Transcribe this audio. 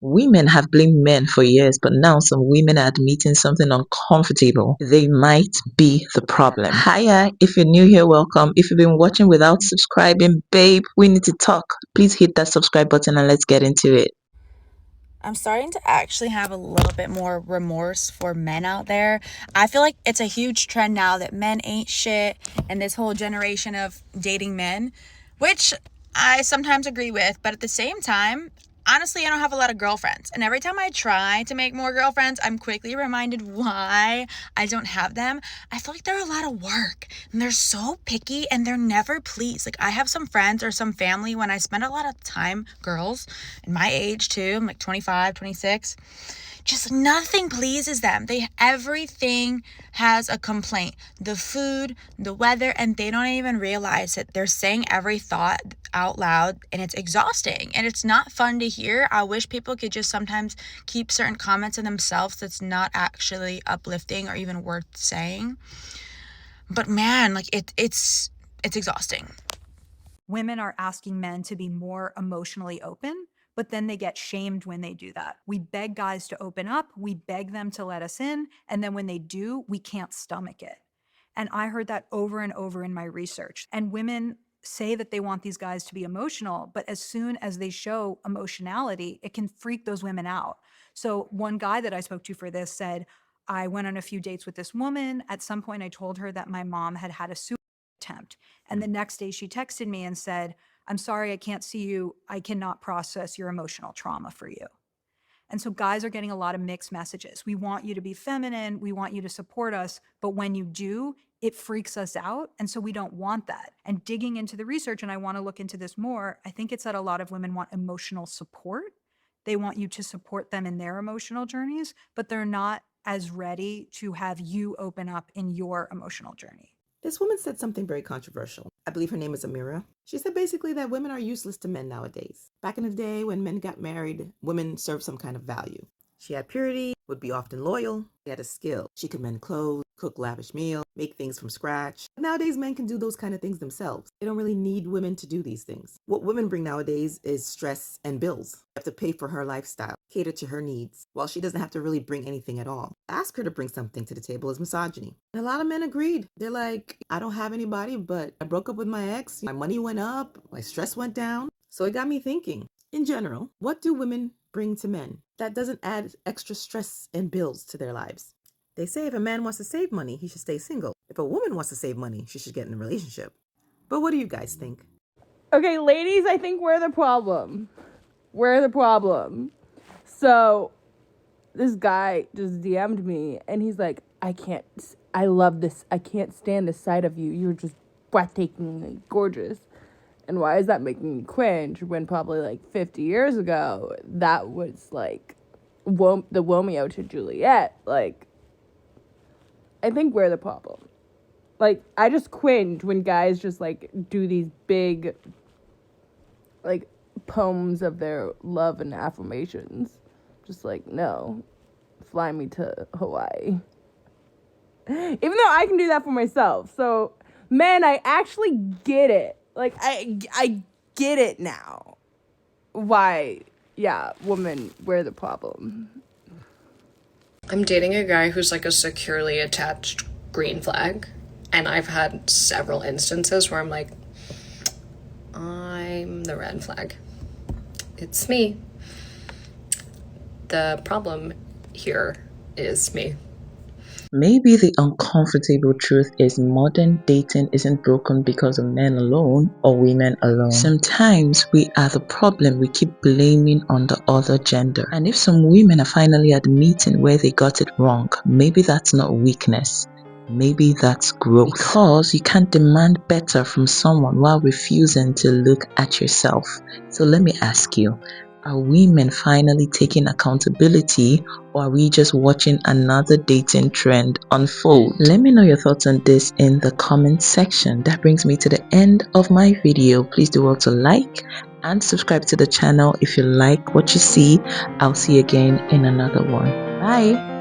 Women have blamed men for years, but now some women are admitting something uncomfortable. They might be the problem. Hiya, if you're new here, welcome. If you've been watching without subscribing, babe, we need to talk. Please hit that subscribe button and let's get into it. I'm starting to actually have a little bit more remorse for men out there. I feel like it's a huge trend now that men ain't shit and this whole generation of dating men, which I sometimes agree with, but at the same time, honestly, I don't have a lot of girlfriends. And every time I try to make more girlfriends, I'm quickly reminded why I don't have them. I feel like they're a lot of work and they're so picky and they're never pleased. Like I have some friends or some family when I spend a lot of time, girls in my age too, I'm like 25, 26, just nothing pleases them. Everything has a complaint. The food, the weather, and they don't even realize it. They're saying every thought out loud and it's exhausting and it's not fun to hear. I wish people could just sometimes keep certain comments to themselves that's not actually uplifting or even worth saying. But man, like it's exhausting. Women are asking men to be more emotionally open, but then they get shamed when they do that. We beg guys to open up, we beg them to let us in, and then when they do, we can't stomach it. And I heard that over and over in my research. And women say that they want these guys to be emotional, but as soon as they show emotionality, it can freak those women out. So one guy that I spoke to for this said, I went on a few dates with this woman. At some point, I told her that my mom had had a suicide attempt. And the next day she texted me and said, I'm sorry, I can't see you. I cannot process your emotional trauma for you. And so guys are getting a lot of mixed messages. We want you to be feminine. We want you to support us. But when you do, it freaks us out. And so we don't want that. And digging into the research, and I want to look into this more, I think it's that a lot of women want emotional support. They want you to support them in their emotional journeys, but they're not as ready to have you open up in your emotional journey. This woman said something very controversial. I believe her name is Amira. She said basically that women are useless to men nowadays. Back in the day when men got married, women served some kind of value. She had purity, would be often loyal. She had a skill. She could mend clothes, cook lavish meals, make things from scratch. But nowadays, men can do those kind of things themselves. They don't really need women to do these things. What women bring nowadays is stress and bills. You have to pay for her lifestyle, cater to her needs, while she doesn't have to really bring anything at all. Ask her to bring something to the table is misogyny. And a lot of men agreed. They're like, I don't have anybody, but I broke up with my ex. My money went up. My stress went down. So it got me thinking, in general, what do women bring to men that doesn't add extra stress and bills to their lives? They say if a man wants to save money, he should stay single. If a woman wants to save money, she should get in a relationship. But what do you guys think? Okay, ladies, I think we're the problem. We're the problem. So this guy just DM'd me and he's like, I love this. I can't stand the sight of you. You're just breathtakingly gorgeous. And why is that making me cringe when probably like 50 years ago, that was like the Romeo to Juliet. Like, I think we're the problem. Like, I just cringe when guys just like do these big like poems of their love and affirmations. Just like, no, fly me to Hawaii. Even though I can do that for myself. So, man, I actually get it. Like, I get it now. Why, yeah, women, we're the problem. I'm dating a guy who's like a securely attached green flag. And I've had several instances where I'm like, I'm the red flag. It's me. The problem here is me. Maybe the uncomfortable truth is modern dating isn't broken because of men alone or women alone. Sometimes we are the problem we keep blaming on the other gender. And if some women are finally admitting where they got it wrong, maybe that's not weakness. Maybe that's growth. Because you can't demand better from someone while refusing to look at yourself. So let me ask you, are women finally taking accountability, or are we just watching another dating trend unfold? Let me know your thoughts on this in the comment section. That brings me to the end of my video. Please do well to like and subscribe to the channel if you like what you see. I'll see you again in another one. Bye.